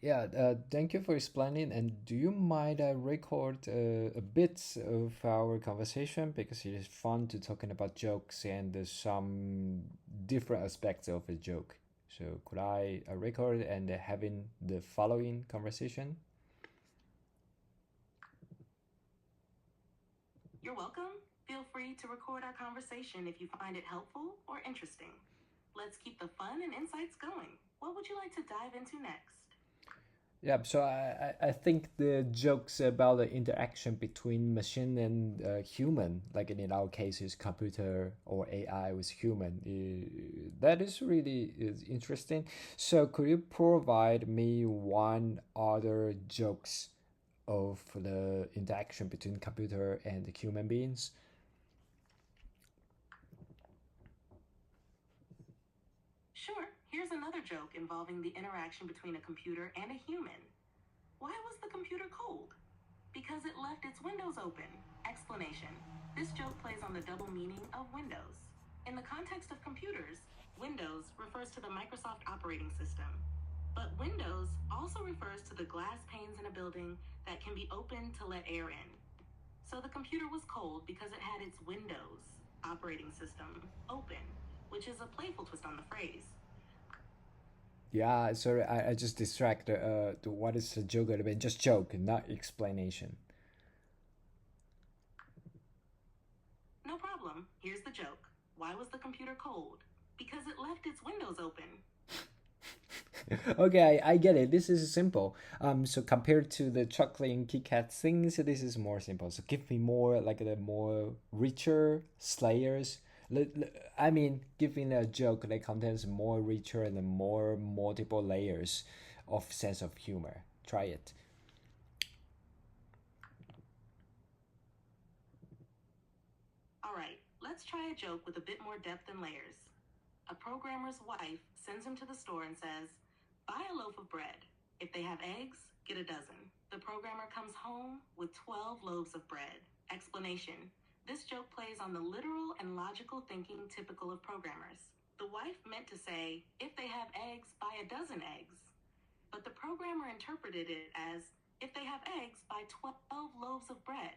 Yeah, thank you for explaining. And do you mind I record a bit of our conversation because it is fun to talking about jokes and some different aspects of a joke. So could I record and having the following conversation? You're welcome. Feel free to record our conversation if you find it helpful or interesting. Let's keep the fun and insights going. What would you like to dive into next? Yeah, so I think the jokes about the interaction between machine and human, like in our case is computer or AI with human, that is really is interesting. So could you provide me one other jokes of the interaction between computer and human beings? Sure, here's another joke involving the interaction between a computer and a human. Why was the computer cold? Because it left its windows open. Explanation. This joke plays on the double meaning of Windows. In the context of computers, Windows refers to the Microsoft operating system. But Windows also refers to the glass panes in a building that can be opened to let air in. So the computer was cold because it had its Windows operating system open, which is a playful twist on the phrase. Yeah, sorry, I just distract. What is the joke? I mean, just joke, not explanation. No problem. Here's the joke. Why was the computer cold? Because it left its windows open. Okay, I get it. This is simple. So compared to the chocolate and Kit Kat things, this is more simple. So give me more like the more richer layers. I mean, giving a joke that contains more richer and more multiple layers of sense of humor. Try it. All right, let's try a joke with a bit more depth and layers. A programmer's wife sends him to the store and says, "Buy a loaf of bread. If they have eggs, get a dozen." The programmer comes home with 12 loaves of bread. Explanation. This joke plays on the literal and logical thinking typical of programmers. The wife meant to say, "If they have eggs, buy a dozen eggs." But the programmer interpreted it as, "If they have eggs, buy 12 loaves of bread,"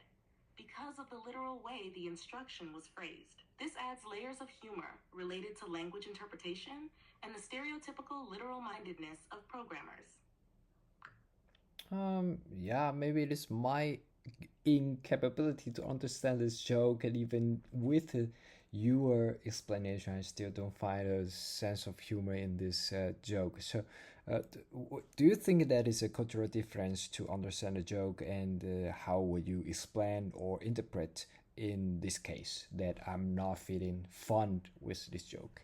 because of the literal way the instruction was phrased. This adds layers of humor related to language interpretation and the stereotypical literal mindedness of programmers. Yeah, maybe it is my incapability to understand this joke, and even with your explanation, I still don't find a sense of humor in this joke. So, do you think that is a cultural difference to understand a joke, and how would you explain or interpret in this case that I'm not feeling fun with this joke?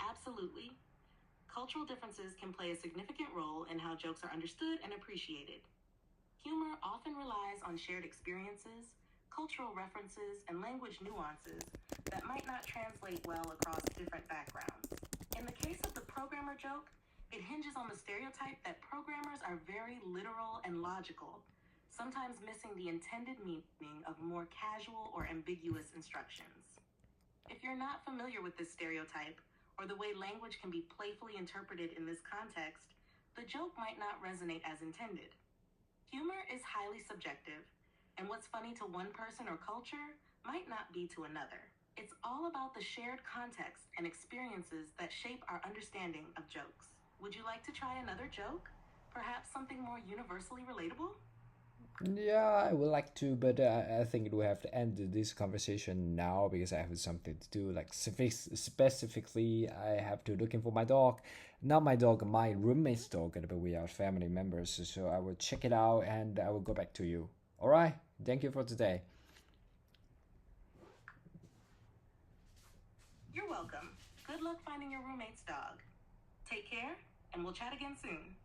Absolutely. Cultural differences can play a significant role in how jokes are understood and appreciated. Humor often relies on shared experiences, cultural references, and language nuances that might not translate well across different backgrounds. In the case of the programmer joke, it hinges on the stereotype that programmers are very literal and logical, sometimes missing the intended meaning of more casual or ambiguous instructions. If you're not familiar with this stereotype, or the way language can be playfully interpreted in this context, the joke might not resonate as intended. Humor is highly subjective, and what's funny to one person or culture might not be to another. It's all about the shared context and experiences that shape our understanding of jokes. Would you like to try another joke? Perhaps something more universally relatable? Yeah, I would like to, but I think we have to end this conversation now because I have something to do. Like specifically, I have to looking for my dog, not my dog, my roommate's dog. But we are family members, so I will check it out and I will go back to you. All right, thank you for today. You're welcome. Good luck finding your roommate's dog. Take care, and we'll chat again soon.